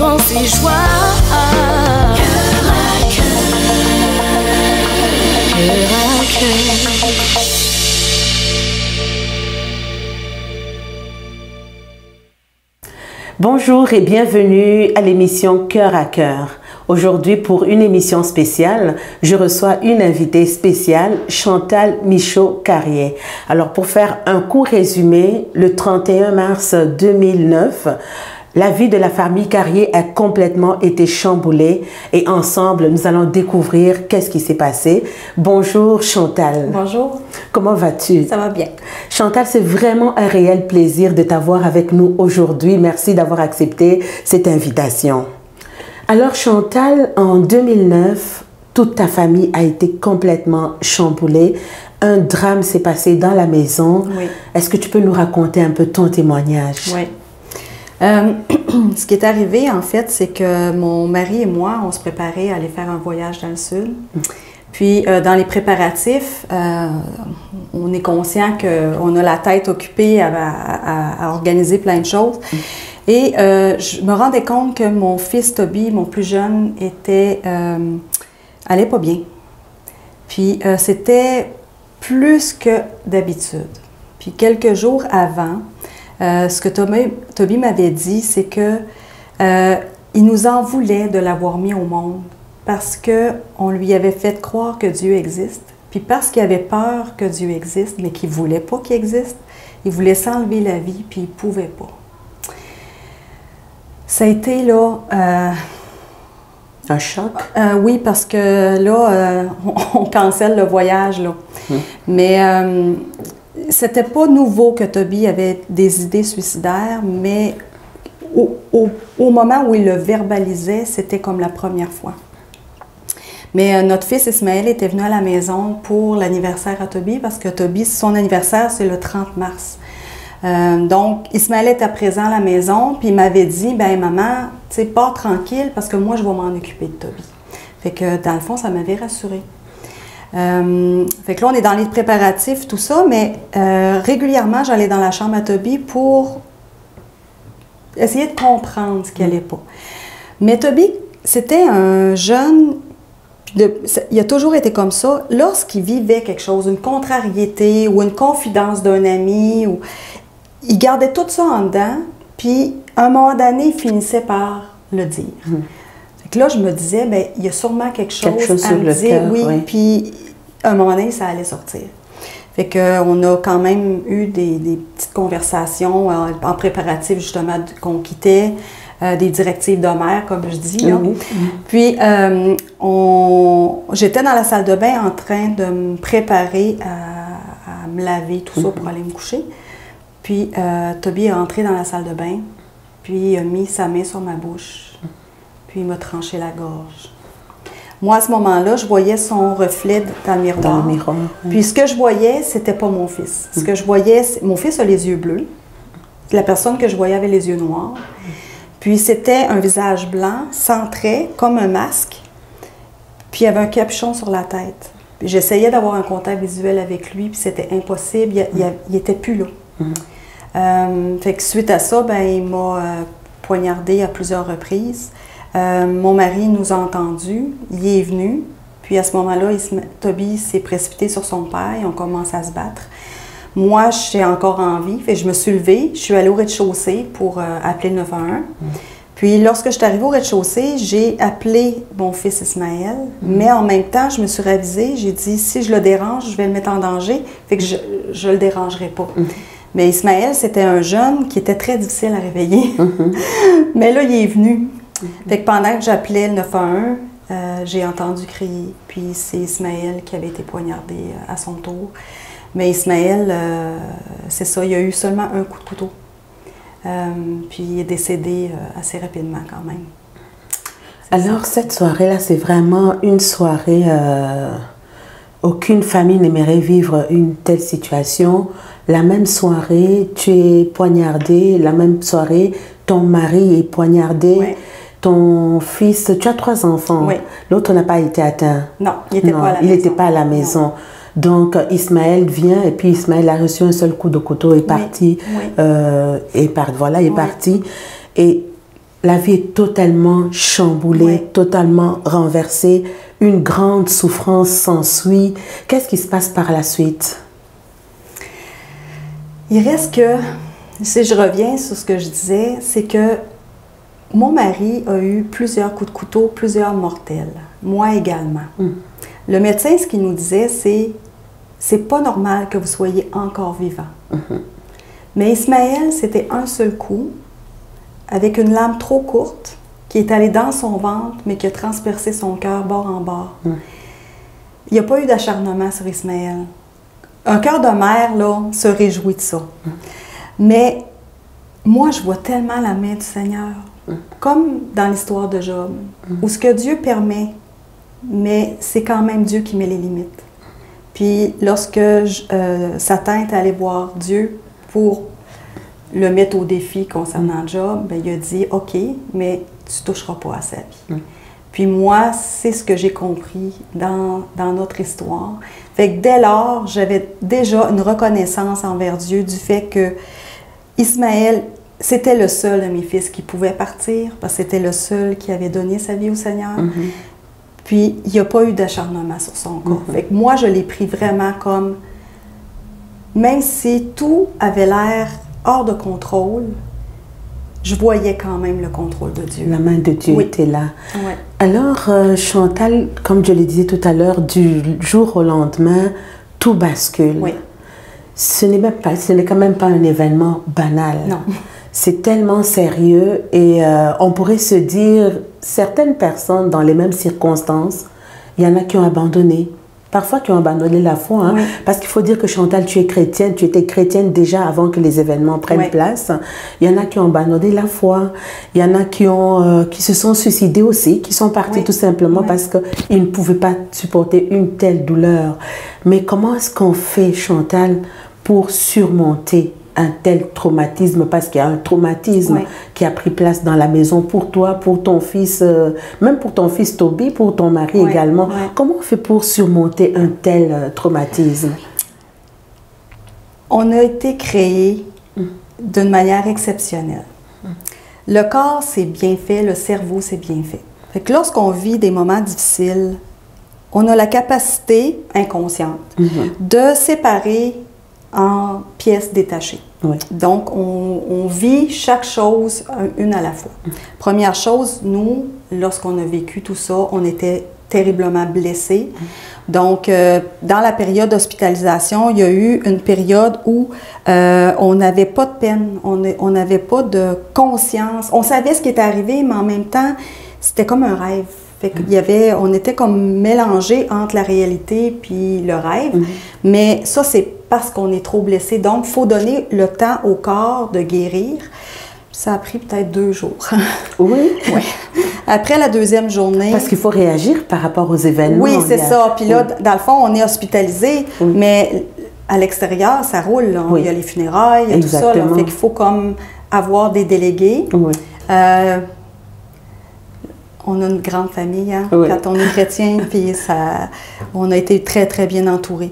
espérance et joie. Cœur à cœur, cœur à cœur. Bonjour et bienvenue à l'émission Cœur à Cœur. Aujourd'hui, pour une émission spéciale, je reçois une invitée spéciale, Chantal Michaud-Carrier. Alors, pour faire un court résumé, le 31 mars 2009, la vie de la famille Carrier a complètement été chamboulée et ensemble, nous allons découvrir qu'est-ce qui s'est passé. Bonjour Chantal. Bonjour. Comment vas-tu? Ça va bien. Chantal, c'est vraiment un réel plaisir de t'avoir avec nous aujourd'hui. Merci d'avoir accepté cette invitation. Alors Chantal, en 2009, toute ta famille a été complètement chamboulée. Un drame s'est passé dans la maison. Oui. Est-ce que tu peux nous raconter un peu ton témoignage? Oui. Ce qui est arrivé, en fait, c'est que mon mari et moi, on se préparait à aller faire un voyage dans le sud. Puis, dans les préparatifs, on est conscient qu'on a la tête occupée à organiser plein de choses. Et je me rendais compte que mon fils Toby, mon plus jeune, allait pas bien. Puis, c'était plus que d'habitude. Puis, quelques jours avant, ce que Toby m'avait dit, c'est que il nous en voulait de l'avoir mis au monde parce qu'on lui avait fait croire que Dieu existe, puis parce qu'il avait peur que Dieu existe, mais qu'il ne voulait pas qu'il existe, il voulait s'enlever la vie, puis il ne pouvait pas. Ça a été là... un choc? Oui, parce que là, on cancelle le voyage, là. Mais... c'était pas nouveau que Toby avait des idées suicidaires, mais au moment où il le verbalisait, c'était comme la première fois. Mais notre fils Ismaël était venu à la maison pour l'anniversaire à Toby, parce que Toby, son anniversaire, c'est le 30 mars. Donc, Ismaël était présent à la maison, puis il m'avait dit, « Ben maman, tu sais, pars tranquille, parce que moi, je vais m'en occuper de Toby. » Fait que, dans le fond, ça m'avait rassurée. Fait que là, on est dans les préparatifs, tout ça, mais régulièrement, j'allais dans la chambre à Toby pour essayer de comprendre ce qui n'allait pas. Mais Toby, c'était un jeune, il a toujours été comme ça. Lorsqu'il vivait quelque chose, une contrariété ou une confidence d'un ami, il gardait tout ça en dedans, puis à un moment donné, il finissait par le dire. Fait que là, je me disais, bien, il y a sûrement quelque chose à me dire, oui, puis à un moment donné, ça allait sortir. Fait qu'on a quand même eu des petites conversations en préparatif, justement, qu'on quittait, des directives de mère, comme je dis. Là. Puis, j'étais dans la salle de bain en train de me préparer à me laver, tout ça, pour aller me coucher. Puis, Toby est entré dans la salle de bain, puis il a mis sa main sur ma bouche, puis il m'a tranché la gorge. Moi, à ce moment-là, je voyais son reflet dans le miroir. Dans le miroir. Puis ce que je voyais, c'était pas mon fils. Ce que je voyais, mon fils a les yeux bleus. La personne que je voyais avait les yeux noirs. Puis c'était un visage blanc, sans traits, comme un masque. Puis il y avait un capuchon sur la tête. Puis j'essayais d'avoir un contact visuel avec lui, puis c'était impossible. Il était plus là. Fait que suite à ça, ben, il m'a poignardé à plusieurs reprises. Mon mari nous a entendus, il est venu, puis à ce moment-là, Toby s'est précipité sur son père et on commence à se battre. Moi, j'étais encore en vie, fait que je me suis levée, je suis allée au rez-de-chaussée pour appeler le 911. Puis lorsque je suis arrivée au rez-de-chaussée, j'ai appelé mon fils Ismaël, mais en même temps, je me suis ravisée, j'ai dit si je le dérange, je vais le mettre en danger, fait que je le dérangerai pas. Mais Ismaël, c'était un jeune qui était très difficile à réveiller. Mais là, il est venu. Fait que pendant que j'appelais le 911, j'ai entendu crier. Puis c'est Ismaël qui avait été poignardé à son tour. Mais Ismaël, c'est ça, il a eu seulement un coup de couteau. Puis il est décédé assez rapidement quand même. Alors cette soirée-là, c'est vraiment une soirée... aucune famille n'aimerait vivre une telle situation. La même soirée, tu es poignardé. La même soirée, ton mari est poignardé. Oui. Ton fils, tu as 3 enfants. Oui. L'autre n'a pas été atteint. Non, il n'était pas à la maison. Il n'était pas à la maison. Non. Donc Ismaël vient et puis Ismaël a reçu un seul coup de couteau et est parti. Oui. Voilà, est parti. Et la vie est totalement chamboulée, Oui. totalement renversée. Une grande souffrance s'ensuit. Qu'est-ce qui se passe par la suite? Il reste que, si je reviens sur ce que je disais, c'est que mon mari a eu plusieurs coups de couteau, plusieurs mortels. Moi également. Le médecin, ce qu'il nous disait, c'est pas normal que vous soyez encore vivant. Mais Ismaël, c'était un seul coup, avec une lame trop courte, qui est allée dans son ventre, mais qui a transpercé son cœur bord en bord. Il n'y a pas eu d'acharnement sur Ismaël. Un cœur de mère, là, se réjouit de ça. Mais moi, je vois tellement la main du Seigneur, comme dans l'histoire de Job, où ce que Dieu permet, mais c'est quand même Dieu qui met les limites. Puis lorsque Satan est allé voir Dieu pour le mettre au défi concernant Job, ben, il a dit « OK, mais tu ne toucheras pas à sa vie. Puis moi, c'est ce que j'ai compris dans notre histoire. Fait que dès lors, j'avais déjà une reconnaissance envers Dieu du fait que Ismaël, c'était le seul de mes fils qui pouvait partir, parce que c'était le seul qui avait donné sa vie au Seigneur. Puis, il n'y a pas eu d'acharnement sur son corps. Fait que moi, je l'ai pris vraiment comme, même si tout avait l'air hors de contrôle, je voyais quand même le contrôle de Dieu. La main de Dieu était là. Oui. Alors, Chantal, comme je le disais tout à l'heure, du jour au lendemain, tout bascule. Oui. Ce n'est quand même pas un événement banal. Non. C'est tellement sérieux et on pourrait se dire, certaines personnes dans les mêmes circonstances, il y en a qui ont abandonné. Parfois qui ont abandonné la foi, hein, oui. Parce qu'il faut dire que Chantal, tu es chrétienne, tu étais chrétienne déjà avant que les événements prennent oui. place. Il y en a qui ont abandonné la foi, il y en a qui se sont suicidés aussi, qui sont partis oui. tout simplement oui. parce qu'ils ne pouvaient pas supporter une telle douleur. Mais comment est-ce qu'on fait, Chantal, pour surmonter un tel traumatisme, parce qu'il y a un traumatisme oui. qui a pris place dans la maison pour toi, pour ton fils, même pour ton fils Toby, pour ton mari oui. également. Oui. Comment on fait pour surmonter un tel traumatisme? On a été créé d'une manière exceptionnelle. Le corps, c'est bien fait, le cerveau, c'est bien fait. Fait que lorsqu'on vit des moments difficiles, on a la capacité inconsciente de séparer en pièces détachées. Oui. Donc, on vit chaque chose une à la fois. Première chose, nous, lorsqu'on a vécu tout ça, on était terriblement blessés. Donc, dans la période d'hospitalisation, il y a eu une période où on n'avait pas de peine, on n'avait pas de conscience. On savait ce qui était arrivé, mais en même temps, c'était comme un rêve. Fait qu'il y avait, on était comme mélangés entre la réalité puis le rêve. Mais ça, c'est parce qu'on est trop blessé. Donc, il faut donner le temps au corps de guérir. Ça a pris peut-être 2 jours. Oui. Oui. Après la deuxième journée... Parce qu'il faut réagir par rapport aux événements. Oui, c'est ça. Puis là, dans le fond, on est hospitalisé, mais à l'extérieur, ça roule. Là. Il y a les funérailles, il y a tout ça. Là. Fait qu'il faut comme avoir des délégués. Oui. On a une grande famille, hein, oui. Quand on est chrétien, puis ça, on a été très, très bien entourés.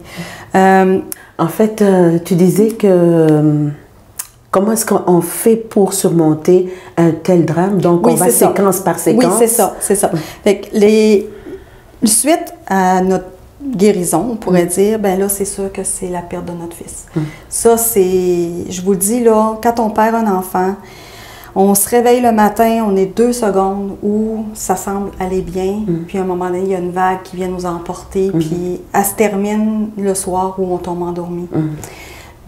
En fait, tu disais que... Comment est-ce qu'on fait pour surmonter un tel drame? Donc, oui, on va séquence par séquence. Oui, c'est ça, c'est ça. Fait que suite à notre guérison, on pourrait dire, ben là, c'est sûr que c'est la perte de notre fils. Ça, c'est, je vous le dis, là, quand on perd un enfant, on se réveille le matin, on est 2 secondes où ça semble aller bien, puis à un moment donné, il y a une vague qui vient nous emporter, puis elle se termine le soir où on tombe endormi.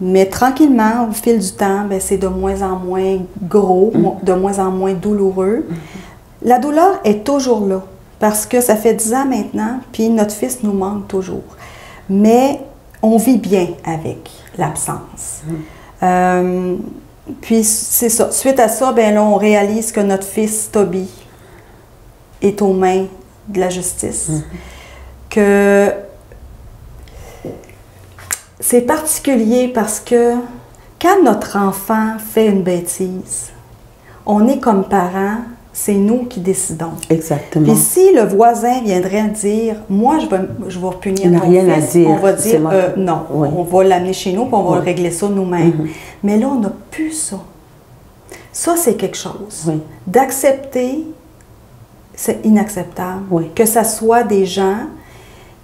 Mais tranquillement, au fil du temps, ben, c'est de moins en moins gros, de moins en moins douloureux. La douleur est toujours là, parce que ça fait 10 ans maintenant, puis notre fils nous manque toujours. Mais on vit bien avec l'absence. Puis c'est ça. Suite à ça, ben là, on réalise que notre fils Toby est aux mains de la justice. Que c'est particulier parce que quand notre enfant fait une bêtise, on est comme parents, c'est nous qui décidons. Exactement. Puis si le voisin viendrait dire, moi je vais punir ton rien fils, à dire. on va dire non, oui. on va l'amener chez nous puis on va régler ça nous-mêmes. Mais là, on n'a plus ça. Ça, c'est quelque chose. Oui. D'accepter, c'est inacceptable. Oui. Que ça soit des gens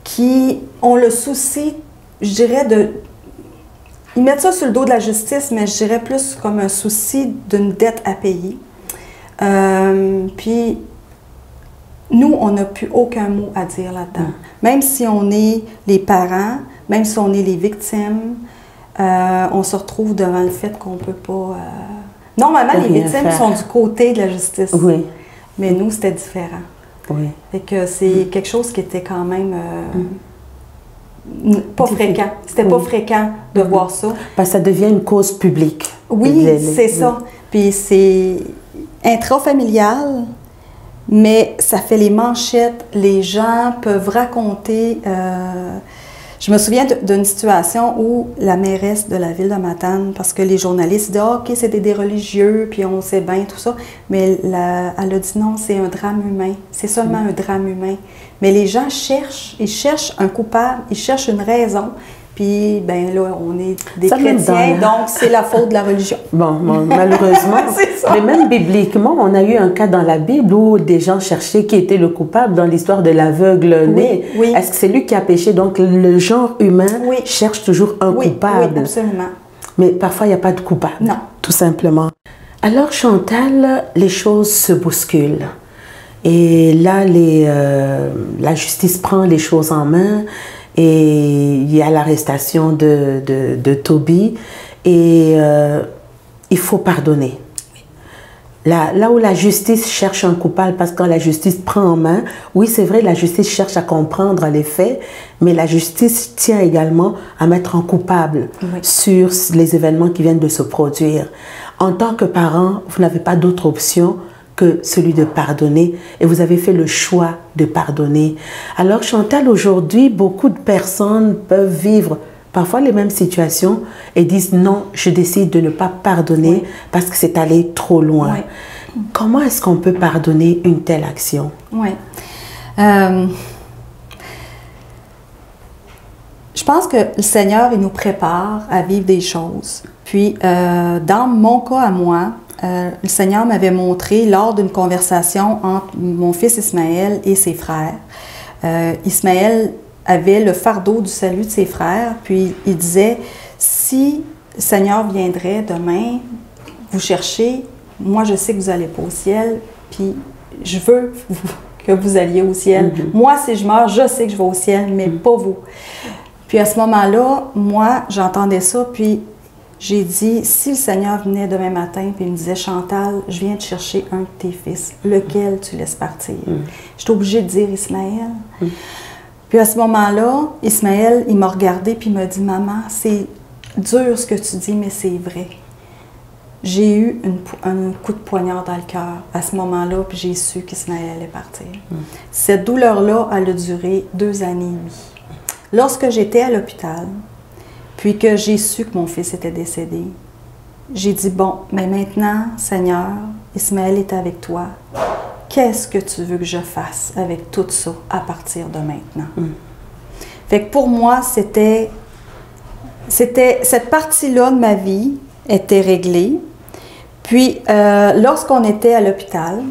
qui ont le souci, je dirais, de... Ils mettent ça sur le dos de la justice, mais je dirais plus comme un souci d'une dette à payer. Puis, nous, on n'a plus aucun mot à dire là-dedans. Même si on est les parents, même si on est les victimes, on se retrouve devant le fait qu'on ne peut pas... Normalement, les victimes sont du côté de la justice. Oui. Mais nous, c'était différent. Oui. Fait que c'est quelque chose qui était quand même pas fréquent. C'était pas fréquent de voir ça. Parce que ça devient une cause publique. Oui, c'est ça. Puis c'est intrafamilial, mais ça fait les manchettes. Les gens peuvent raconter... Je me souviens d'une situation où la mairesse de la ville de Matane, parce que les journalistes disaient « OK, c'était des religieux, puis on sait bien, tout ça », mais elle a dit « Non, c'est un drame humain. C'est seulement un drame humain. » Mais les gens cherchent, ils cherchent un coupable, ils cherchent une raison, puis ben là, on est des chrétiens, donc c'est la faute de la religion. Bon, malheureusement, mais même bibliquement, on a eu un cas dans la Bible où des gens cherchaient qui était le coupable dans l'histoire de l'aveugle né. Oui. Est-ce que c'est lui qui a péché? Donc le genre humain cherche toujours un coupable. Oui, absolument. Mais parfois, il n'y a pas de coupable. Non. Tout simplement. Alors Chantal, les choses se bousculent. Et là, la justice prend les choses en main. Et il y a l'arrestation de Toby et il faut pardonner. Là où la justice cherche un coupable, parce que quand la justice prend en main, oui c'est vrai, la justice cherche à comprendre les faits, mais la justice tient également à mettre un coupable sur les événements qui viennent de se produire. En tant que parent, vous n'avez pas d'autre option que celui de pardonner, et vous avez fait le choix de pardonner. Alors Chantal, aujourd'hui, beaucoup de personnes peuvent vivre parfois les mêmes situations et disent non, je décide de ne pas pardonner parce que c'est allé trop loin. Oui. Comment est-ce qu'on peut pardonner une telle action? Oui. Je pense que le Seigneur, il nous prépare à vivre des choses. Puis, dans mon cas à moi, le Seigneur m'avait montré lors d'une conversation entre mon fils Ismaël et ses frères. Ismaël avait le fardeau du salut de ses frères, puis il disait, si le Seigneur viendrait demain vous chercher, moi je sais que vous n'allez pas au ciel, puis je veux que vous alliez au ciel. Moi, si je meurs, je sais que je vais au ciel, mais pas vous. Puis à ce moment-là, moi, j'entendais ça, puis j'ai dit, si le Seigneur venait demain matin et il me disait, Chantal, je viens te chercher un de tes fils, lequel tu laisses partir? J'étais obligée de dire Ismaël. Puis à ce moment-là, Ismaël, il m'a regardé et il m'a dit, maman, c'est dur ce que tu dis, mais c'est vrai. J'ai eu un coup de poignard dans le cœur à ce moment-là, puis j'ai su qu'Ismaël allait partir. Cette douleur-là, elle a duré 2 années et demie. Lorsque j'étais à l'hôpital, puis que j'ai su que mon fils était décédé, j'ai dit, bon, mais maintenant, Seigneur, Ismaël est avec toi. Qu'est-ce que tu veux que je fasse avec tout ça à partir de maintenant? Fait que pour moi, c'était cette partie-là de ma vie était réglée. Puis, lorsqu'on était à l'hôpital,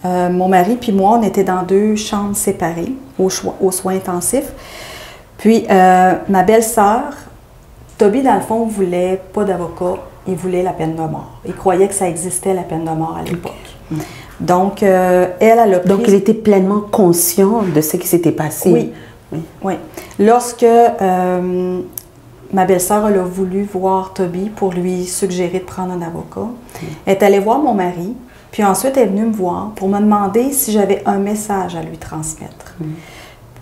mon mari puis moi, on était dans 2 chambres séparées aux soins intensifs. Puis, ma belle-sœur, Toby, dans le fond, ne voulait pas d'avocat, il voulait la peine de mort. Il croyait que ça existait, la peine de mort, à l'époque. Donc, elle a pris... Donc, il était pleinement conscient de ce qui s'était passé. Oui. Lorsque ma belle-sœur a voulu voir Toby pour lui suggérer de prendre un avocat, elle est allée voir mon mari, puis ensuite elle est venue me voir pour me demander si j'avais un message à lui transmettre.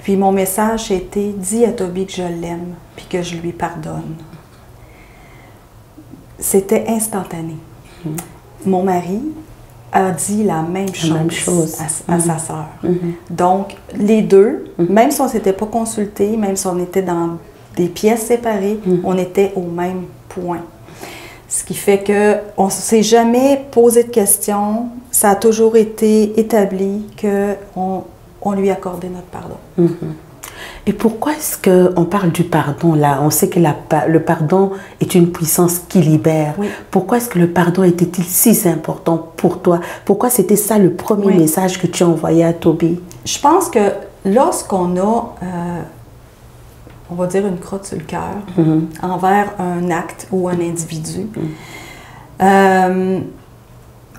Puis mon message était « Dis à Toby que je l'aime, puis que je lui pardonne. » C'était instantané. Mon mari a dit la même chose à sa sœur. Donc, les deux, même si on ne s'était pas consultés, même si on était dans des pièces séparées, on était au même point. Ce qui fait qu'on ne s'est jamais posé de questions. Ça a toujours été établi qu'on lui accordait notre pardon. Et pourquoi est-ce qu'on parle du pardon là? On sait que le pardon est une puissance qui libère. Oui. Pourquoi est-ce que le pardon était-il si important pour toi? Pourquoi c'était ça le premier message que tu as envoyé à Toby? Je pense que lorsqu'on a, on va dire, une crotte sur le cœur envers un acte ou un individu,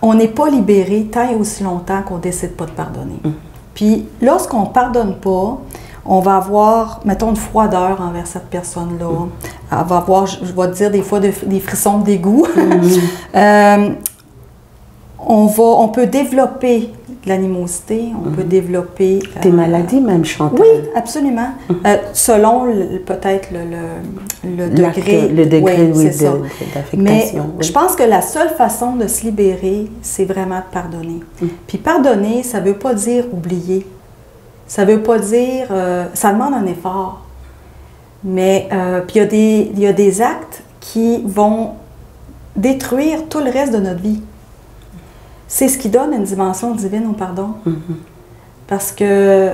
on n'est pas libéré tant et aussi longtemps qu'on ne décide pas de pardonner. Puis lorsqu'on ne pardonne pas, on va avoir, mettons, une froideur envers cette personne-là. Elle va avoir, je vais te dire, des fois des frissons de dégoût. On peut développer de l'animosité, on peut développer... Des maladies même, Chantal. Oui, absolument. Selon peut-être le degré. Le degré, oui, d'affectation. Mais oui. je pense que la seule façon de se libérer, c'est vraiment de pardonner. Puis pardonner, ça ne veut pas dire oublier. Ça ne veut pas dire... ça demande un effort. Mais puis il y a des actes qui vont détruire tout le reste de notre vie. C'est ce qui donne une dimension divine au pardon. Parce que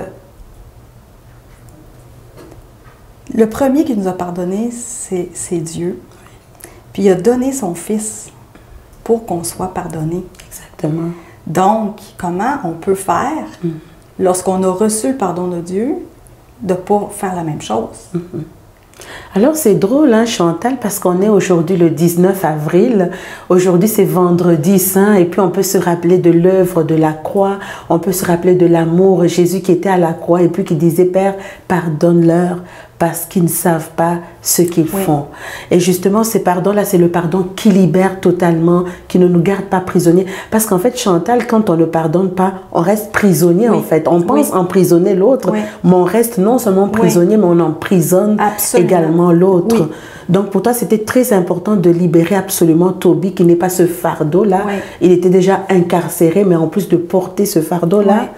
le premier qui nous a pardonné, c'est Dieu. Puis il a donné son Fils pour qu'on soit pardonné. Exactement. Donc, comment on peut faire, lorsqu'on a reçu le pardon de Dieu, de ne pas faire la même chose? Alors c'est drôle, hein, Chantal, parce qu'on est aujourd'hui le 19 avril. Aujourd'hui c'est vendredi saint et puis on peut se rappeler de l'œuvre de la croix. On peut se rappeler de l'amour. Jésus qui était à la croix et puis qui disait « Père, pardonne-leur parce qu'ils ne savent pas ce qu'ils font. » Et justement, ce pardon-là, c'est le pardon qui libère totalement, qui ne nous garde pas prisonniers. Parce qu'en fait, Chantal, quand on ne pardonne pas, on reste prisonnier en fait. On pense emprisonner l'autre, mais on reste non seulement prisonnier, mais on emprisonne également l'autre. Donc pour toi, c'était très important de libérer absolument Toby, qui n'est pas ce fardeau-là. Il était déjà incarcéré, mais en plus de porter ce fardeau-là.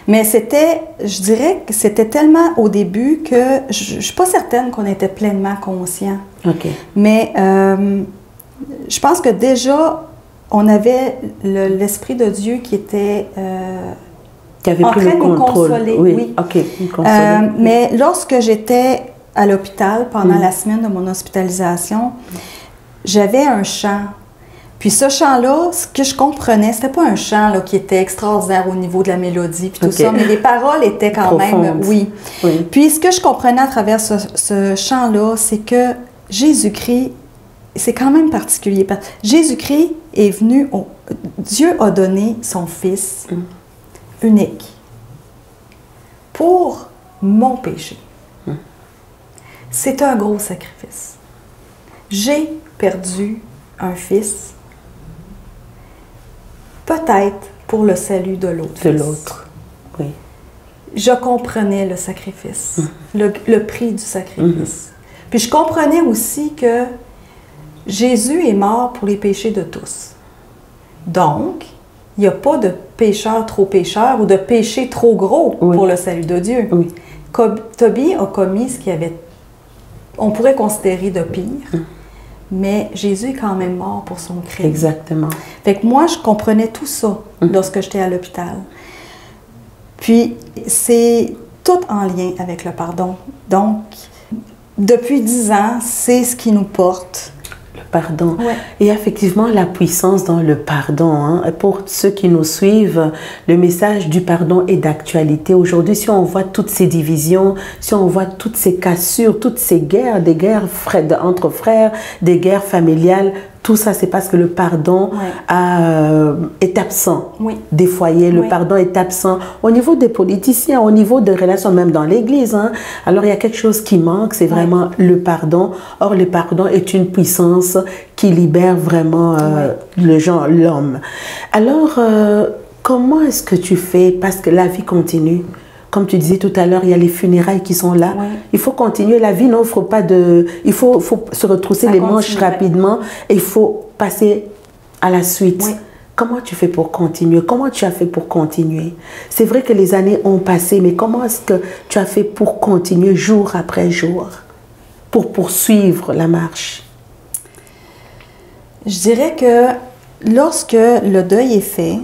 Mais c'était, je dirais que c'était tellement au début que je ne suis pas certaine qu'on était pleinement conscient. Mais je pense que déjà, on avait l'Esprit de Dieu qui était qui avait en pris train le de nous contrôle. consoler. Mais lorsque j'étais à l'hôpital, pendant la semaine de mon hospitalisation, j'avais un chant. Puis ce chant-là, ce que je comprenais, c'était pas un chant là, qui était extraordinaire au niveau de la mélodie puis tout ça, mais les paroles étaient quand même... Puis ce que je comprenais à travers ce chant-là, c'est que Jésus-Christ, c'est quand même particulier. Jésus-Christ est venu... Dieu a donné son Fils unique pour mon péché. C'est un gros sacrifice. J'ai perdu un fils, peut-être pour le salut de l'autre. Je comprenais le sacrifice, le prix du sacrifice. Puis je comprenais aussi que Jésus est mort pour les péchés de tous. Donc, il n'y a pas de pécheur trop pécheur ou de péché trop gros pour le salut de Dieu. Toby a commis ce qu'il avait, on pourrait considérer de pire, mais Jésus est quand même mort pour son crime. Exactement. Fait que moi, je comprenais tout ça lorsque j'étais à l'hôpital. Puis, c'est tout en lien avec le pardon. Donc, depuis 10 ans, c'est ce qui nous porte. Le pardon. Et effectivement, la puissance dans le pardon. Hein. Pour ceux qui nous suivent, le message du pardon est d'actualité. Aujourd'hui, si on voit toutes ces divisions, si on voit toutes ces cassures, toutes ces guerres, des guerres entre frères, des guerres familiales, tout ça, c'est parce que le pardon est absent des foyers. Le pardon est absent au niveau des politiciens, au niveau des relations, même dans l'Église. Hein. Alors, il y a quelque chose qui manque, c'est vraiment le pardon. Or, le pardon est une puissance qui libère vraiment l'homme. Alors, comment est-ce que tu fais? Parce que la vie continue. Comme tu disais tout à l'heure, il y a les funérailles qui sont là. Il faut continuer. La vie n'offre pas de... Il faut se retrousser les manches rapidement et il faut passer à la suite. Comment tu fais pour continuer? Comment tu as fait pour continuer? C'est vrai que les années ont passé, mais comment est-ce que tu as fait pour continuer jour après jour, pour poursuivre la marche? Je dirais que lorsque le deuil est fait,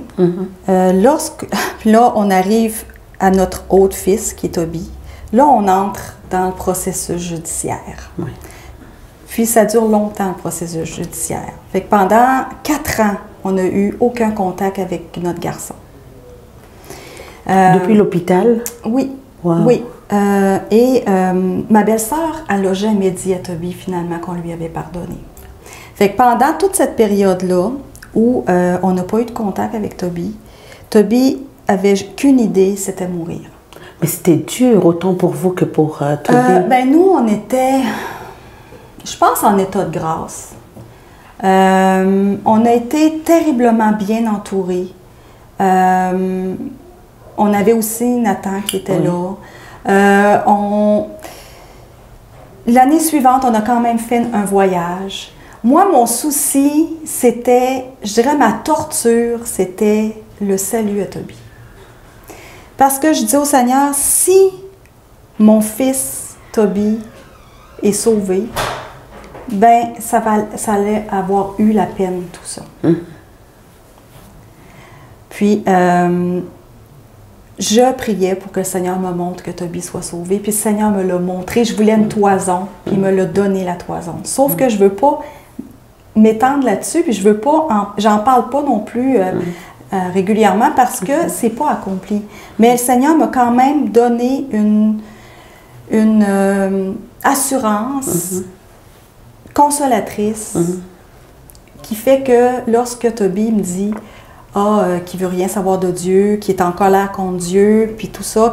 là, on arrive à notre autre fils, qui est Toby. Là, on entre dans le processus judiciaire. Oui. Puis, ça dure longtemps, le processus judiciaire. Fait que pendant 4 ans, on n'a eu aucun contact avec notre garçon. Depuis l'hôpital? Oui. Wow. Oui. Ma belle-sœur, elle n'a jamais dit à Toby, finalement, qu'on lui avait pardonné. Fait que pendant toute cette période-là, où on n'a pas eu de contact avec Toby avait qu'une idée, c'était mourir. Mais c'était dur, autant pour vous que pour Toby? Ben nous, on était, je pense, en état de grâce. On a été terriblement bien entourés. On avait aussi Nathan qui était là. L'année suivante, on a quand même fait un voyage. Moi, mon souci, c'était, je dirais ma torture, c'était le salut à Toby. Parce que je dis au Seigneur, si mon fils Toby est sauvé, ben ça allait avoir eu la peine, tout ça. Puis, je priais pour que le Seigneur me montre que Toby soit sauvé. Puis le Seigneur me l'a montré. Je voulais une toison, puis il me l'a donné, la toison. Sauf que je ne veux pas m'étendre là-dessus, puis je veux pas, j'en parle pas non plus régulièrement parce que c'est pas accompli. Mais le Seigneur m'a quand même donné une assurance consolatrice qui fait que lorsque Toby me dit qui veut rien savoir de Dieu, qui est en colère contre Dieu, puis tout ça,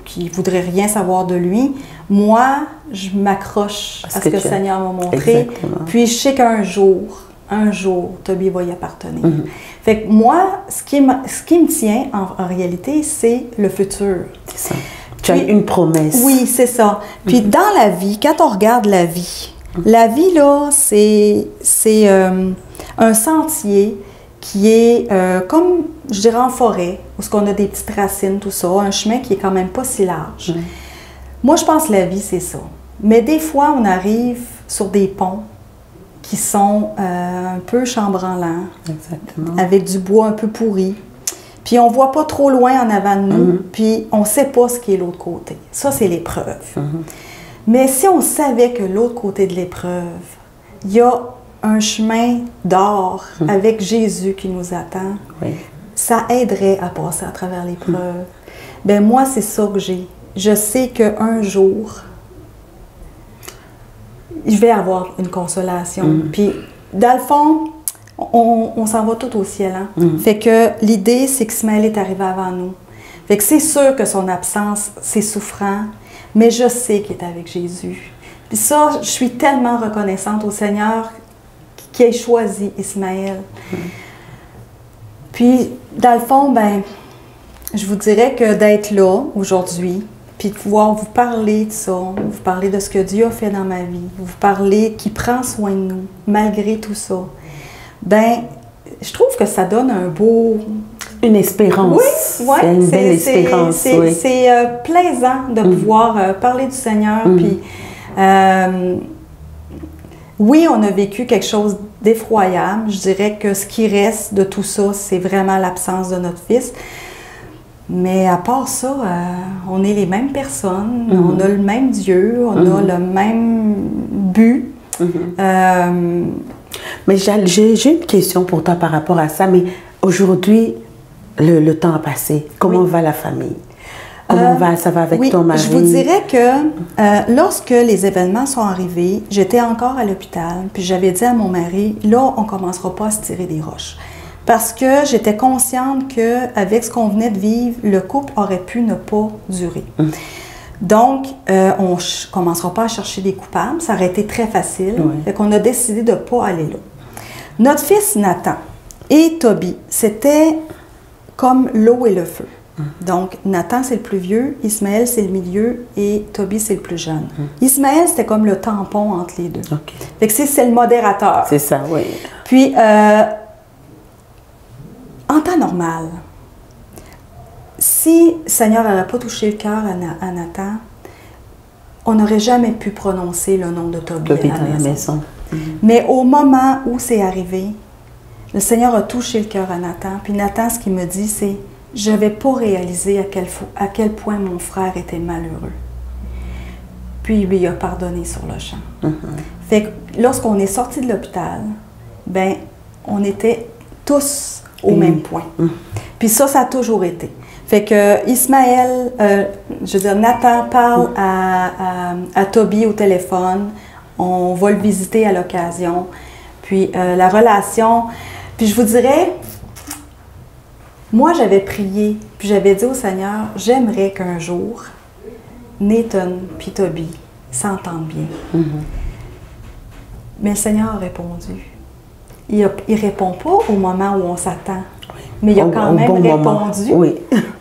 qui voudrait rien savoir de lui, moi, je m'accroche à ce que le Seigneur m'a montré. Exactement. Puis je sais qu'un jour, Toby va y appartenir. Fait que moi, ce qui me tient en réalité, c'est le futur. C'est ça. Tu as une promesse. Oui, c'est ça. Puis dans la vie, quand on regarde la vie, là, c'est un sentier qui est comme, je dirais, en forêt, où on a des petites racines, tout ça, un chemin qui est quand même pas si large. Moi, je pense que la vie, c'est ça. Mais des fois, on arrive sur des ponts qui sont un peu chambranlants, avec du bois un peu pourri. Puis on voit pas trop loin en avant de nous, puis on sait pas ce qui est l'autre côté. Ça, c'est l'épreuve. Mais si on savait que l'autre côté de l'épreuve, il y a un chemin d'or avec Jésus qui nous attend, ça aiderait à passer à travers l'épreuve. Ben moi, c'est ça que j'ai. Je sais qu'un jour, je vais avoir une consolation. Puis, dans le fond, on s'en va tout au ciel. Hein? Fait que l'idée, c'est qu'Ismaël est arrivé avant nous. Fait que c'est sûr que son absence, c'est souffrant, mais je sais qu'il est avec Jésus. Puis ça, je suis tellement reconnaissante au Seigneur qui ait choisi Ismaël. Puis, dans le fond, ben, je vous dirais que d'être là aujourd'hui, puis de pouvoir vous parler de ça, vous parler de ce que Dieu a fait dans ma vie, vous parler qu'il prend soin de nous, malgré tout ça, ben, je trouve que ça donne un beau... Une espérance. Oui, ouais, c'est une belle espérance. C'est plaisant de pouvoir parler du Seigneur, puis... oui, on a vécu quelque chose d'effroyable. Je dirais que ce qui reste de tout ça, c'est vraiment l'absence de notre fils. Mais à part ça, on est les mêmes personnes, on a le même Dieu, on a le même but. Mais j'ai une question pour toi par rapport à ça. Mais aujourd'hui, le temps a passé. Comment va la famille? Comment ça va avec ton mari? Je vous dirais que lorsque les événements sont arrivés, j'étais encore à l'hôpital, puis j'avais dit à mon mari, là, on ne commencera pas à se tirer des roches. Parce que j'étais consciente qu'avec ce qu'on venait de vivre, le couple aurait pu ne pas durer. Donc, on ne commencera pas à chercher des coupables, ça aurait été très facile. Fait qu'on a décidé de ne pas aller là. Notre fils Nathan et Toby, c'était comme l'eau et le feu. Donc, Nathan, c'est le plus vieux, Ismaël, c'est le milieu et Toby, c'est le plus jeune. Ismaël, c'était comme le tampon entre les deux. Fait que c'est le modérateur. C'est ça, oui. Puis, en temps normal, si le Seigneur n'avait pas touché le cœur à Nathan, on n'aurait jamais pu prononcer le nom de Toby à la maison. Mais au moment où c'est arrivé, le Seigneur a touché le cœur à Nathan. Puis Nathan, ce qu'il me dit, c'est « Je n'avais pas réalisé à quel point mon frère était malheureux. » puis il lui a pardonné sur le champ. Fait que lorsqu'on est sorti de l'hôpital, ben on était tous au même point. Puis ça a toujours été. Fait que Ismaël, je veux dire, Nathan parle à Toby au téléphone. On va le visiter à l'occasion. Puis la relation... Puis je vous dirais, moi j'avais prié, puis j'avais dit au Seigneur, j'aimerais qu'un jour, Nathan puis Toby s'entendent bien. Mais le Seigneur a répondu. Il répond pas au moment où on s'attend, mais il a quand même répondu. Oui.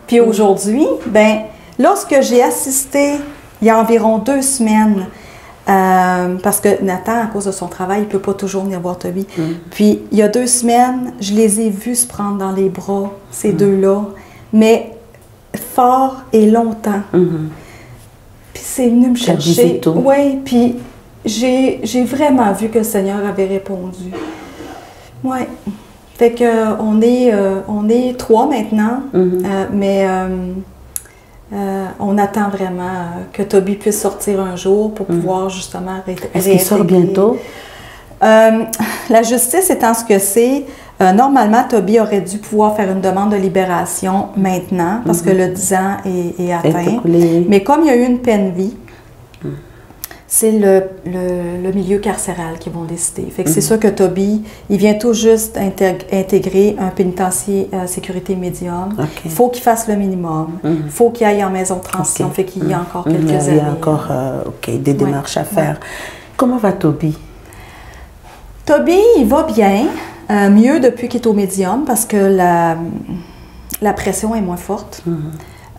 Puis aujourd'hui, ben, lorsque j'ai assisté, il y a environ 2 semaines, parce que Nathan, à cause de son travail, il ne peut pas toujours venir voir Toby. Puis, il y a 2 semaines, je les ai vus se prendre dans les bras, ces deux-là, mais fort et longtemps. Puis, c'est venu me chercher. Oui, puis j'ai vraiment vu que le Seigneur avait répondu. Oui. Fait que on est 3 maintenant, mais on attend vraiment que Toby puisse sortir un jour pour pouvoir justement Est-ce qu'il sort bientôt? La justice étant ce que c'est, normalement, Toby aurait dû pouvoir faire une demande de libération maintenant parce que le 10 ans est atteint. Mais comme il y a eu une peine vie, c'est le milieu carcéral qui vont décider. Fait que c'est sûr que Toby, il vient tout juste intégrer un pénitencier sécurité médium. Il faut qu'il fasse le minimum. Il faut qu'il aille en maison de transition. Fait qu'il y a encore quelques années. Il y a encore des démarches à faire. Comment va Toby? Toby, il va bien. Mieux depuis qu'il est au médium parce que la pression est moins forte.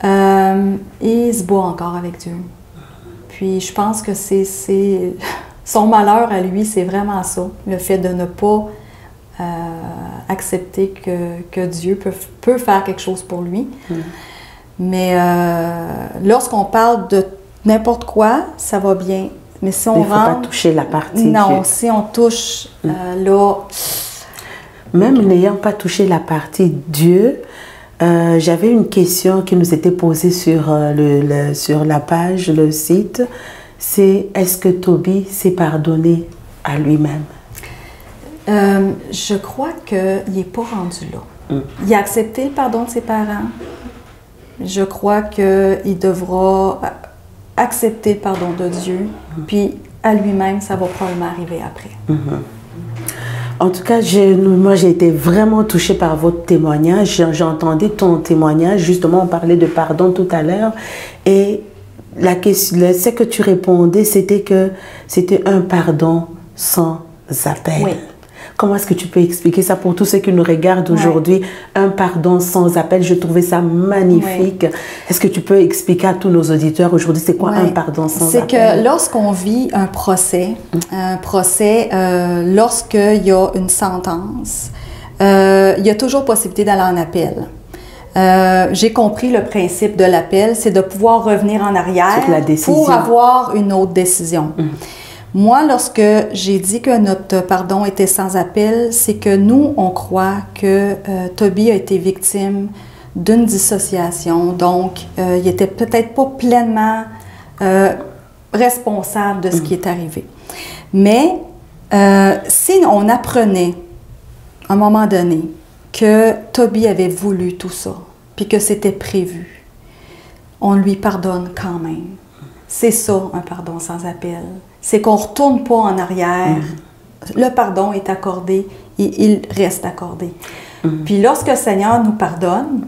Et il se bat encore avec Dieu. Puis je pense que c'est son malheur à lui, c'est vraiment ça, le fait de ne pas accepter que Dieu peut faire quelque chose pour lui. Mais lorsqu'on parle de n'importe quoi, ça va bien. Mais si on rentre... Il ne faut pas toucher la partie. Non, si on touche là... Même n'ayant pas touché la partie Dieu, j'avais une question qui nous était posée sur la page, le site. C'est est-ce que Toby s'est pardonné à lui-même? Je crois qu'il n'est pas rendu là. Il a accepté le pardon de ses parents. Je crois qu'il devra accepter le pardon de Dieu. Puis à lui-même, ça va probablement arriver après. En tout cas, moi, j'ai été vraiment touchée par votre témoignage. J'entendais ton témoignage. Justement, on parlait de pardon tout à l'heure. Et la question, ce que tu répondais, c'était que c'était un pardon sans appel. Oui. Comment est-ce que tu peux expliquer ça pour tous ceux qui nous regardent aujourd'hui? Un pardon sans appel, je trouvais ça magnifique. Oui. Est-ce que tu peux expliquer à tous nos auditeurs aujourd'hui, c'est quoi un pardon sans appel? C'est que lorsqu'on vit un procès, lorsqu'il y a une sentence, il y a toujours possibilité d'aller en appel. J'ai compris le principe de l'appel, c'est de pouvoir revenir en arrière pour avoir une autre décision. Moi, lorsque j'ai dit que notre pardon était sans appel, c'est que nous, on croit que Toby a été victime d'une dissociation. Donc, il n'était peut-être pas pleinement responsable de ce qui est arrivé. Mais si on apprenait, à un moment donné, que Toby avait voulu tout ça, puis que c'était prévu, on lui pardonne quand même. C'est ça, un pardon sans appel. C'est qu'on ne retourne pas en arrière. Le pardon est accordé et il reste accordé. Puis lorsque le Seigneur nous pardonne,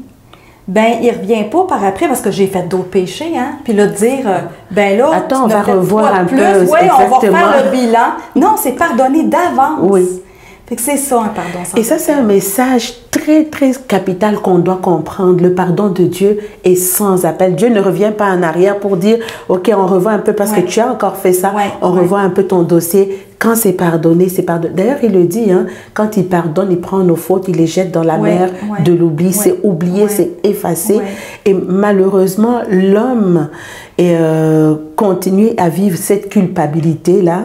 ben il ne revient pas par après parce que j'ai fait d'autres péchés, hein? Puis là, de dire, ben là, attends, on va revoir un peu. Oui, on va faire le bilan. Non, c'est pardonné d'avance. Oui. Fait que c'est ça, un pardon sans appel. Et ça, c'est un message très, très capital qu'on doit comprendre. Le pardon de Dieu est sans appel. Dieu ne revient pas en arrière pour dire, OK, on revoit un peu parce que tu as encore fait ça. On revoit un peu ton dossier. Quand c'est pardonné, c'est pardonné. D'ailleurs, il le dit, hein, quand il pardonne, il prend nos fautes, il les jette dans la mer de l'oubli. C'est oublié, c'est effacé. Et malheureusement, l'homme continue à vivre cette culpabilité-là,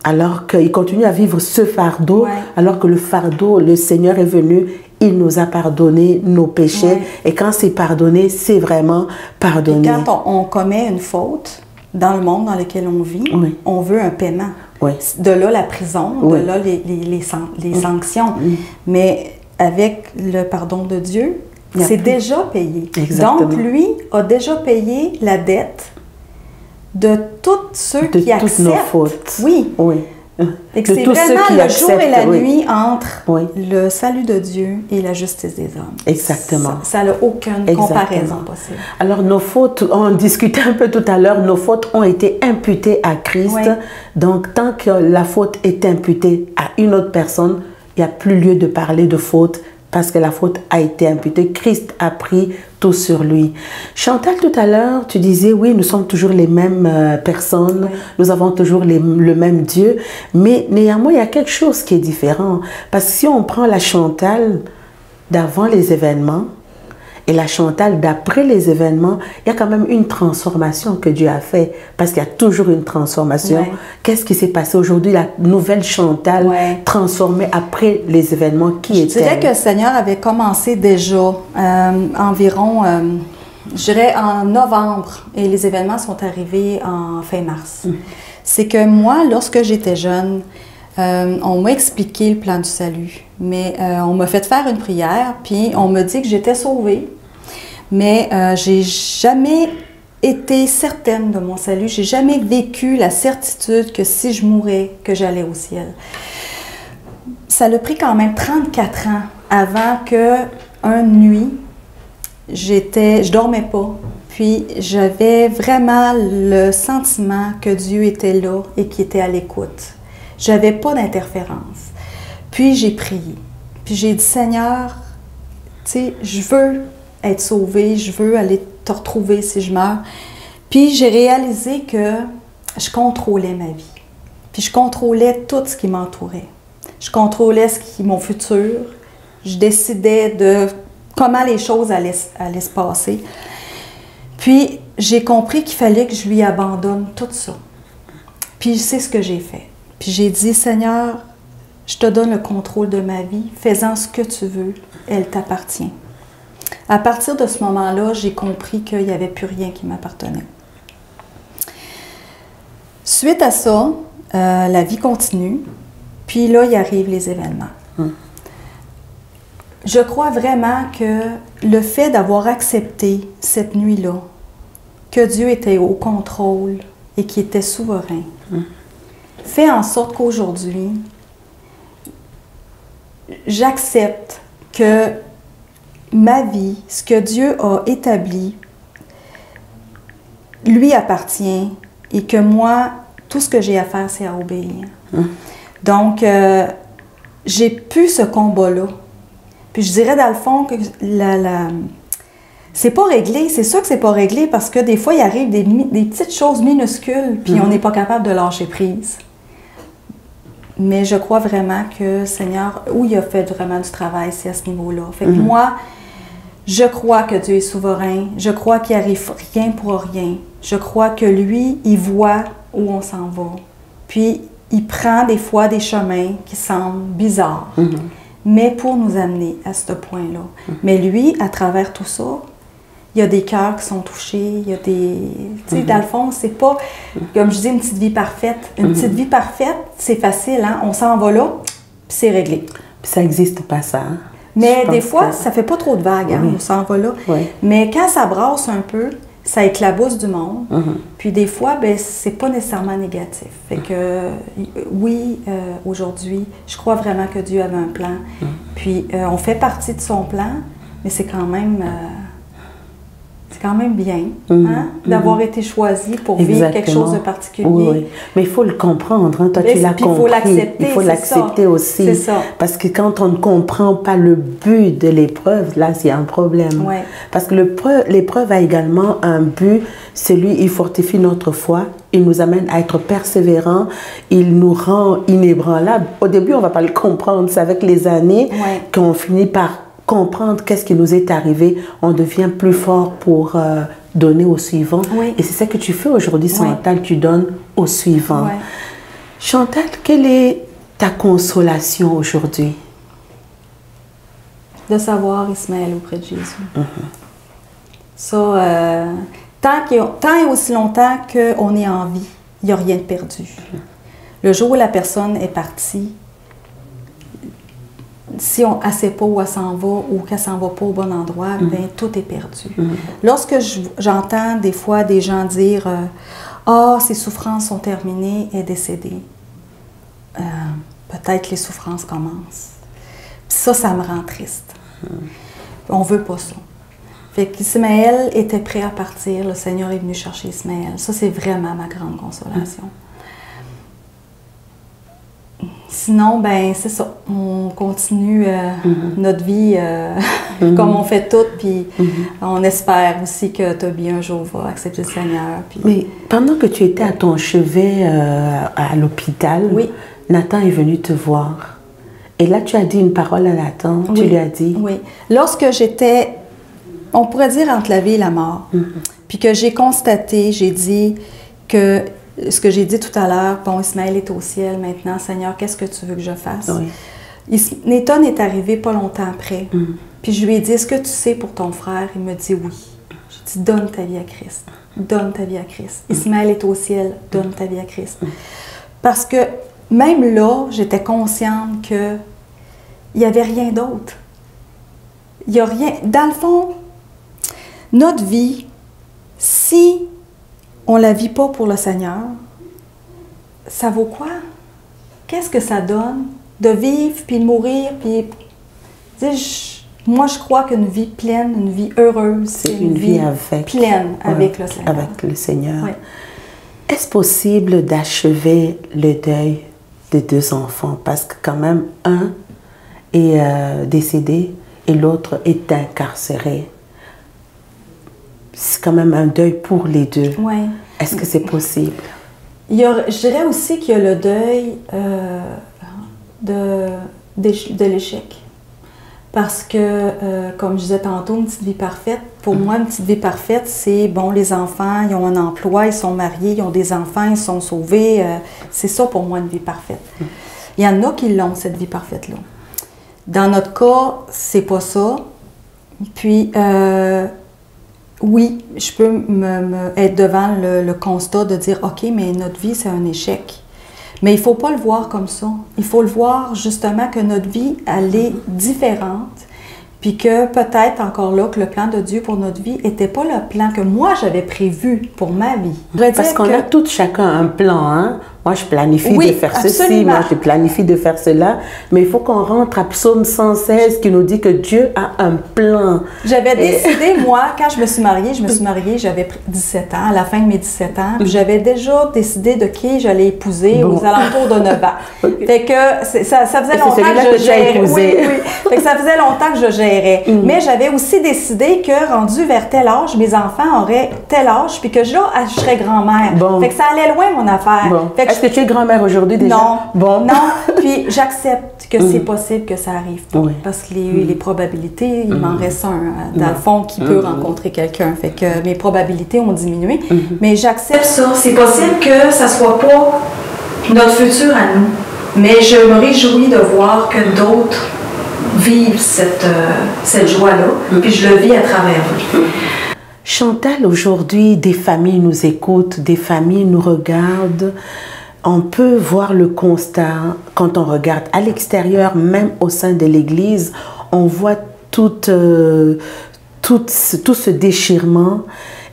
alors qu'il continue à vivre ce fardeau, alors que le fardeau, le Seigneur est venu, il nous a pardonné nos péchés. Et quand c'est pardonné, c'est vraiment pardonné. Et quand on commet une faute, dans le monde dans lequel on vit, Oui. on veut un paiement. Oui. De là la prison, Oui. de là les sanctions. Mais avec le pardon de Dieu, Il y a c'est plus. déjà payé. Exactement. Donc, lui a déjà payé la dette de tous ceux De qui acceptent. toutes nos fautes. Oui. Oui. Et que De c'est tous ceux vraiment qui le jour et la acceptent, oui. nuit entre Oui. le salut de Dieu et la justice des hommes. Exactement. Ça n'a aucune Exactement. comparaison possible. Alors, nos fautes, on discutait un peu tout à l'heure, nos fautes ont été imputées à Christ. Oui. Donc, tant que la faute est imputée à une autre personne, il n'y a plus lieu de parler de faute parce que la faute a été imputée. Christ a pris tout sur lui. Chantal, tout à l'heure, tu disais, oui, nous sommes toujours les mêmes personnes, Oui. nous avons toujours le même Dieu, mais néanmoins, il y a quelque chose qui est différent. Parce que si on prend la Chantal d'avant les événements, et la Chantal, d'après les événements, il y a quand même une transformation que Dieu a fait. Parce qu'il y a toujours une transformation. Ouais. Qu'est-ce qui s'est passé aujourd'hui? La nouvelle Chantal Ouais. transformée après les événements qui Je étaient. dirais que le Seigneur avait commencé déjà environ, je dirais en novembre, et les événements sont arrivés en fin mars. C'est que moi, lorsque j'étais jeune, on m'a expliqué le plan du salut, mais on m'a fait faire une prière, puis on m'a dit que j'étais sauvée, mais j'ai jamais été certaine de mon salut, j'ai jamais vécu la certitude que si je mourais, que j'allais au ciel. Ça a pris quand même 34 ans avant que, une nuit, je dormais pas. Puis j'avais vraiment le sentiment que Dieu était là et qu'il était à l'écoute. J'avais pas d'interférence. Puis j'ai prié. Puis j'ai dit, Seigneur, tu sais, je veux être sauvée, je veux aller te retrouver si je meurs. Puis j'ai réalisé que je contrôlais ma vie. Puis je contrôlais tout ce qui m'entourait. Je contrôlais mon futur. Je décidais de comment les choses allaient se passer. Puis j'ai compris qu'il fallait que je lui abandonne tout ça. Puis c'est ce que j'ai fait. Puis j'ai dit, Seigneur, je te donne le contrôle de ma vie. Fais-en ce que tu veux. Elle t'appartient. À partir de ce moment-là, j'ai compris qu'il n'y avait plus rien qui m'appartenait. Suite à ça, la vie continue. Puis là, il arrive les événements. Je crois vraiment que le fait d'avoir accepté cette nuit-là, que Dieu était au contrôle et qu'il était souverain, fait en sorte qu'aujourd'hui, j'accepte que ma vie, ce que Dieu a établi, lui appartient et que moi, tout ce que j'ai à faire, c'est à obéir. Donc, j'ai pu ce combat-là. Puis je dirais dans le fond que c'est pas réglé. C'est sûr que c'est pas réglé parce que des fois, il arrive des petites choses minuscules puis on n'est pas capable de lâcher prise. Mais je crois vraiment que Seigneur, où il a fait vraiment du travail, c'est à ce niveau-là. Fait que moi, je crois que Dieu est souverain. Je crois qu'il n'arrive rien pour rien. Je crois que lui, il voit où on s'en va. Puis, il prend des fois des chemins qui semblent bizarres, mais pour nous amener à ce point-là. Mais lui, à travers tout ça, il y a des cœurs qui sont touchés, il y a des... Tu sais, dans le fond, c'est pas, comme je dis, une petite vie parfaite. Une petite vie parfaite, c'est facile, hein? On s'en va là, puis c'est réglé. Puis ça n'existe pas, ça. Hein? Mais des fois, ça fait pas trop de vagues, hein? On s'en va là. Mais quand ça brasse un peu, ça éclabousse du monde. Puis des fois, ben, c'est pas nécessairement négatif. Fait que, oui, aujourd'hui, je crois vraiment que Dieu avait un plan. Puis on fait partie de son plan, mais c'est quand même bien d'avoir été choisi pour vivre quelque chose de particulier. Oui. Mais il faut le comprendre, hein. Toi tu l'as compris. Il faut l'accepter aussi. C'est ça. Parce que quand on ne comprend pas le but de l'épreuve, là, c'est un problème. Ouais. Parce que l'épreuve a également un but, il fortifie notre foi, il nous amène à être persévérants, il nous rend inébranlables. Au début, on ne va pas le comprendre, c'est avec les années qu'on finit par comprendre qu'est-ce qui nous est arrivé, on devient plus fort pour donner au suivant. Et c'est ça que tu fais aujourd'hui, Chantal, tu donnes au suivant. Chantal, quelle est ta consolation aujourd'hui? De savoir Ismaël auprès de Jésus. Ça, Tant et aussi longtemps qu'on est en vie, il n'y a rien de perdu. Le jour où la personne est partie, si elle ne sait pas où elle s'en va ou qu'elle ne s'en va pas au bon endroit, bien, tout est perdu. Lorsque j'entends des fois des gens dire « Ah, ses souffrances sont terminées, elle est décédée. » Peut-être que les souffrances commencent. Puis ça me rend triste. On ne veut pas ça. Fait qu'Ismaël était prêt à partir, le Seigneur est venu chercher Ismaël. Ça, c'est vraiment ma grande consolation. Sinon, ben c'est ça. On continue notre vie comme on fait tout, puis on espère aussi que Toby un jour va accepter le Seigneur. Puis... Mais pendant que tu étais à ton chevet à l'hôpital, oui. Nathan est venu te voir. Et là, tu as dit une parole à Nathan. Oui. Tu lui as dit... Oui. Lorsque j'étais, on pourrait dire entre la vie et la mort, puis que j'ai constaté, j'ai dit que... Ce que j'ai dit tout à l'heure, bon, Ismaël est au ciel maintenant, Seigneur, qu'est-ce que tu veux que je fasse? Oui. Nathan est arrivé pas longtemps après, puis je lui ai dit, est-ce que tu sais pour ton frère? Il me dit oui. J'ai dit, donne ta vie à Christ, donne ta vie à Christ. Ismaël est au ciel, donne ta vie à Christ. Parce que même là, j'étais consciente qu'il n'y avait rien d'autre. Il n'y a rien. Dans le fond, notre vie, si on ne la vit pas pour le Seigneur, ça vaut quoi? Qu'est-ce que ça donne de vivre, puis de mourir, puis... Moi, je crois qu'une vie pleine, une vie heureuse, c'est une vie avec, pleine avec le Seigneur. Avec le Seigneur. Oui. Est-ce possible d'achever le deuil de deux enfants? Parce que quand même, un est décédé et l'autre est incarcéré. C'est quand même un deuil pour les deux. Oui. Est-ce que c'est possible? Je dirais aussi qu'il y a le deuil de l'échec. Parce que, comme je disais tantôt, une petite vie parfaite, pour moi, une petite vie parfaite, c'est, bon, les enfants, ils ont un emploi, ils sont mariés, ils ont des enfants, ils sont sauvés. C'est ça pour moi, une vie parfaite. Il y en a qui l'ont, cette vie parfaite-là. Dans notre cas, c'est pas ça. Puis... oui, je peux être devant le constat de dire « OK, mais notre vie, c'est un échec. » Mais il ne faut pas le voir comme ça. Il faut le voir justement que notre vie, elle est différente. Puis que peut-être encore là, que le plan de Dieu pour notre vie n'était pas le plan que moi, j'avais prévu pour ma vie. Parce qu'on a tout chacun un plan, hein? Moi, je planifie de faire absolument. ceci, moi, je planifie de faire cela. Mais il faut qu'on rentre à Psaume 116 qui nous dit que Dieu a un plan. J'avais décidé, moi, quand je me suis mariée, j'avais 17 ans, à la fin de mes 17 ans. J'avais déjà décidé de qui j'allais épouser aux alentours de 9 ans. Fait que ça faisait longtemps que je gérais. Oui. Fait que ça faisait longtemps que je gérais. Mais j'avais aussi décidé que, rendu vers tel âge, mes enfants auraient tel âge, puis que là, je serais grand-mère. Fait que ça allait loin, mon affaire. Est-ce que tu es grand-mère aujourd'hui déjà? Non. Bon. Non. Puis j'accepte que c'est possible que ça arrive pas. Parce que les probabilités, il m'en reste un, dans le fond, qui peut rencontrer quelqu'un. Fait que mes probabilités ont diminué. Mais j'accepte ça. C'est possible que ça soit pas notre futur à nous. Mais je me réjouis de voir que d'autres vivent cette joie-là. Puis je le vis à travers eux. Chantal, aujourd'hui, des familles nous écoutent, des familles nous regardent. On peut voir le constat quand on regarde à l'extérieur, même au sein de l'Église, on voit tout ce déchirement.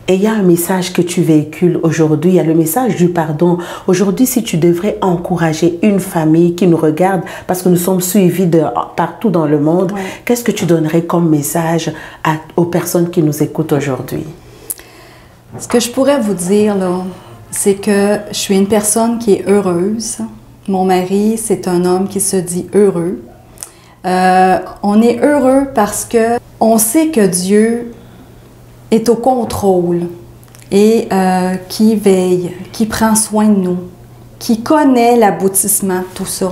Et il y a un message que tu véhicules aujourd'hui, il y a le message du pardon. Aujourd'hui, si tu devrais encourager une famille qui nous regarde, parce que nous sommes suivis partout dans le monde, qu'est-ce que tu donnerais comme message aux personnes qui nous écoutent aujourd'hui? Ce que je pourrais vous dire, là, c'est que je suis une personne qui est heureuse. Mon mari, c'est un homme qui se dit heureux. On est heureux parce que on sait que Dieu est au contrôle et qui veille, qui prend soin de nous, qui connaît l'aboutissement de tout ça.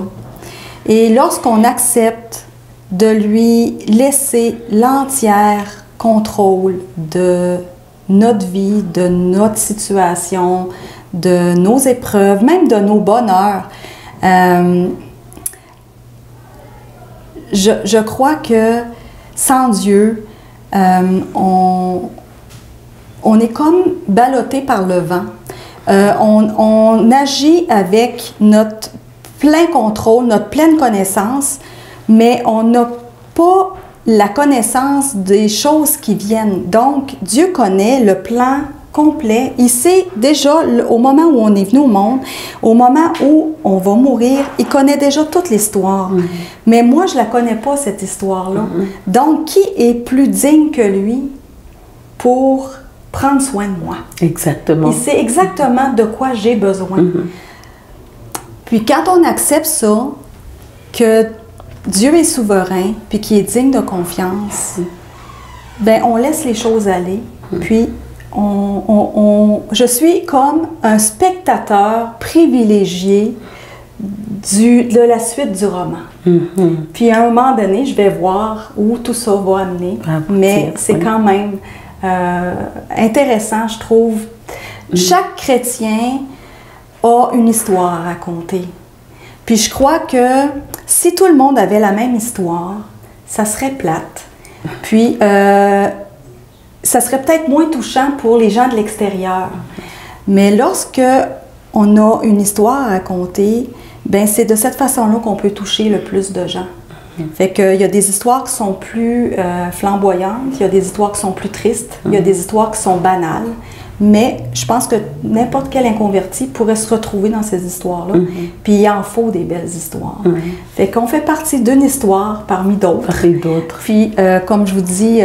Et lorsqu'on accepte de lui laisser l'entier contrôle de notre vie, de notre situation, de nos épreuves, même de nos bonheurs, je crois que sans Dieu, on on est comme ballotté par le vent. On agit avec notre plein contrôle, notre pleine connaissance, mais on n'a pas la connaissance des choses qui viennent. Donc, Dieu connaît le plan complet. Il sait déjà, au moment où on est venu au monde, au moment où on va mourir, il connaît déjà toute l'histoire. Mais moi, je ne la connais pas, cette histoire-là. Donc, qui est plus digne que lui pour prendre soin de moi? Exactement. Il sait exactement de quoi j'ai besoin. Puis quand on accepte ça, que Dieu est souverain, puis qu'il est digne de confiance, ben on laisse les choses aller. Puis je suis comme un spectateur privilégié de la suite du roman. Puis à un moment donné, je vais voir où tout ça va amener. Mais c'est quand même intéressant, je trouve. Chaque chrétien a une histoire à raconter. Puis je crois que si tout le monde avait la même histoire, ça serait plate. Puis ça serait peut-être moins touchant pour les gens de l'extérieur. Mais lorsque on a une histoire à raconter, ben c'est de cette façon-là qu'on peut toucher le plus de gens. Fait qu'il y a des histoires qui sont plus flamboyantes, il y a des histoires qui sont plus tristes, il y a des histoires qui sont banales. Mais je pense que n'importe quel inconverti pourrait se retrouver dans ces histoires-là. Puis il en faut des belles histoires. Fait qu'on fait partie d'une histoire parmi d'autres. Puis comme je vous dis,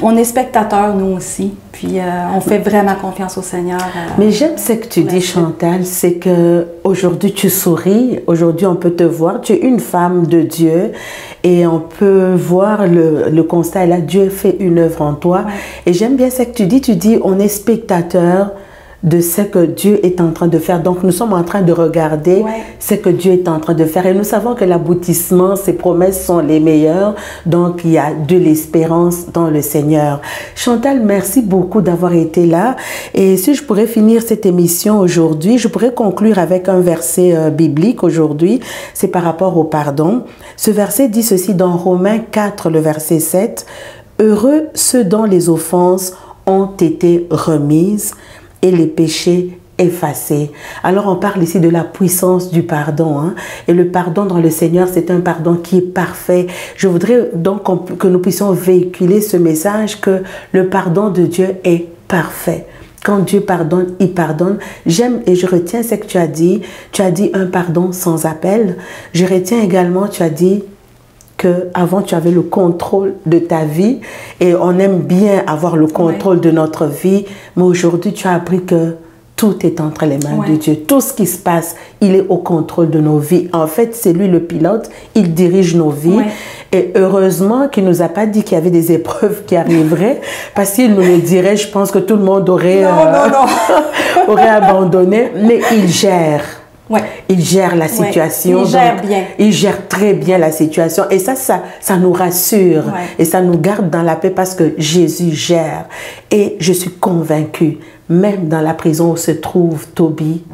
on est spectateurs nous aussi. Puis on fait vraiment confiance au Seigneur. Mais j'aime ce que tu dis, Chantal, c'est que aujourd'hui tu souris, aujourd'hui on peut te voir, tu es une femme de Dieu et on peut voir le constat là, Dieu fait une œuvre en toi. Et j'aime bien ce que tu dis on est spectateur de ce que Dieu est en train de faire. Donc nous sommes en train de regarder ce que Dieu est en train de faire et nous savons que l'aboutissement, ses promesses sont les meilleures, donc il y a de l'espérance dans le Seigneur. Chantal, merci beaucoup d'avoir été là et si je pourrais finir cette émission aujourd'hui, je pourrais conclure avec un verset biblique aujourd'hui, c'est par rapport au pardon. Ce verset dit ceci dans Romains 4, le verset 7, « Heureux ceux dont les offenses ont été remises, et les péchés effacés. » Alors on parle ici de la puissance du pardon. Et le pardon dans le Seigneur, c'est un pardon qui est parfait. Je voudrais donc que nous puissions véhiculer ce message que le pardon de Dieu est parfait. Quand Dieu pardonne, il pardonne. J'aime et je retiens ce que tu as dit. Tu as dit un pardon sans appel. Je retiens également, tu as dit que avant tu avais le contrôle de ta vie et on aime bien avoir le contrôle de notre vie, mais aujourd'hui tu as appris que tout est entre les mains de Dieu. Tout ce qui se passe, il est au contrôle de nos vies. En fait, c'est lui le pilote, il dirige nos vies. Et heureusement qu'il ne nous a pas dit qu'il y avait des épreuves qui arriveraient, parce qu'il nous le dirait, je pense que tout le monde aurait, aurait abandonné, mais il gère. Il gère la situation. Il gère bien. Il gère très bien la situation. Et ça nous rassure. Et ça nous garde dans la paix parce que Jésus gère. Et je suis convaincue, même dans la prison où se trouve Toby,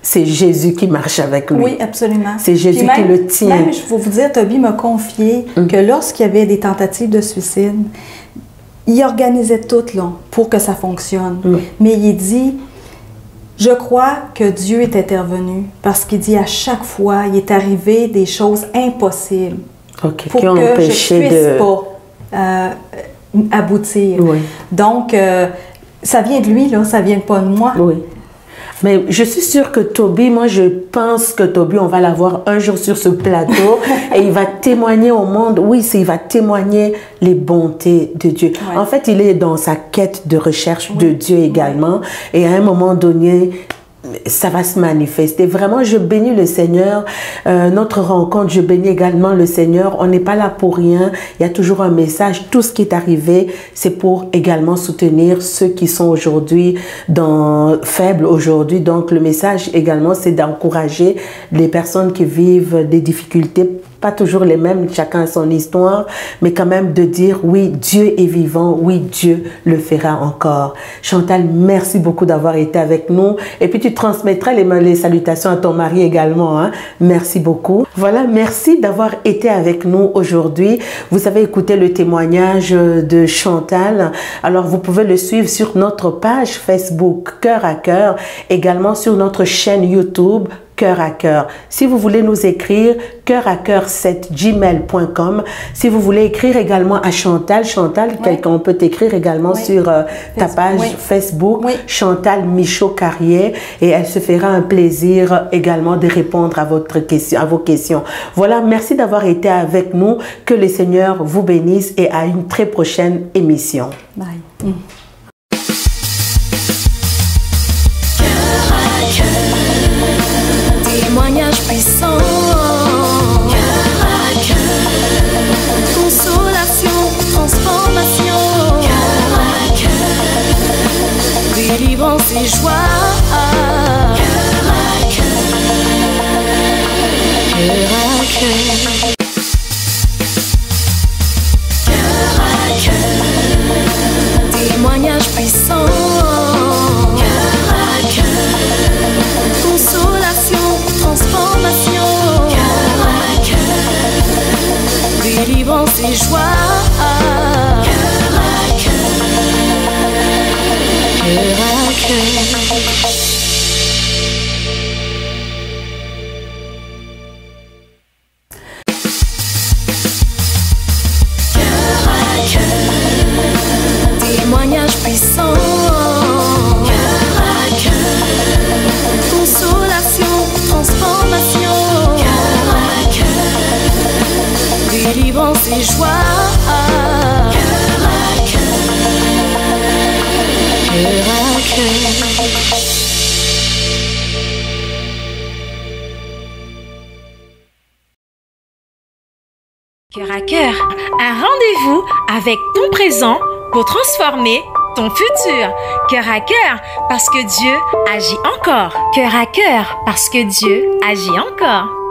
c'est Jésus qui marche avec lui. Oui, absolument. C'est Jésus qui le tient. Même, je vais vous dire, Toby m'a confié que lorsqu'il y avait des tentatives de suicide, il organisait tout là, pour que ça fonctionne. Mais il dit... Je crois que Dieu est intervenu parce qu'il dit à chaque fois, il est arrivé des choses impossibles pour que je ne puisse pas aboutir. Donc, ça vient de lui, là, ça vient pas de moi. Mais je suis sûre que Toby, moi je pense que Toby, on va l'avoir un jour sur ce plateau et il va témoigner au monde, il va témoigner les bontés de Dieu. En fait, il est dans sa quête de recherche de Dieu également et à un moment donné, ça va se manifester. Vraiment, je bénis le Seigneur. Notre rencontre, je bénis également le Seigneur. On n'est pas là pour rien. Il y a toujours un message. Tout ce qui est arrivé, c'est pour également soutenir ceux qui sont aujourd'hui faibles aujourd'hui. Donc, le message également, c'est d'encourager les personnes qui vivent des difficultés pas toujours les mêmes, chacun a son histoire, mais quand même de dire oui, Dieu est vivant, oui, Dieu le fera encore. Chantal, merci beaucoup d'avoir été avec nous. Et puis tu transmettras les salutations à ton mari également. Hein. Merci beaucoup. Voilà, merci d'avoir été avec nous aujourd'hui. Vous avez écouté le témoignage de Chantal. Alors vous pouvez le suivre sur notre page Facebook Cœur à Cœur, également sur notre chaîne YouTube Cœur à Cœur. Si vous voulez nous écrire, coeuracœur7gmail.com. Si vous voulez écrire également à Chantal, on peut t'écrire également sur ta page Facebook, Chantal Michaud-Carrier, et elle se fera un plaisir également de répondre à vos questions. Voilà, merci d'avoir été avec nous. Que le Seigneur vous bénisse et à une très prochaine émission. Bye. Témoignage puissant, cœur à cœur, consolation, transformation, cœur à cœur, délivrance et joie, cœur à cœur, cœur à cœur, cœur à cœur, témoignage puissant, cœur à cœur, consolation, transformation, cœur à cœur, délivrance et joie, cœur à cœur, cœur à cœur. Cœur à cœur, témoignage puissant, cœur à cœur, consolation, transformation, cœur à cœur, délivrance et joie, cœur à cœur, cœur à cœur. Cœur à cœur, un rendez-vous avec ton présent pour transformer ton futur. Cœur à cœur, parce que Dieu agit encore. Cœur à cœur, parce que Dieu agit encore.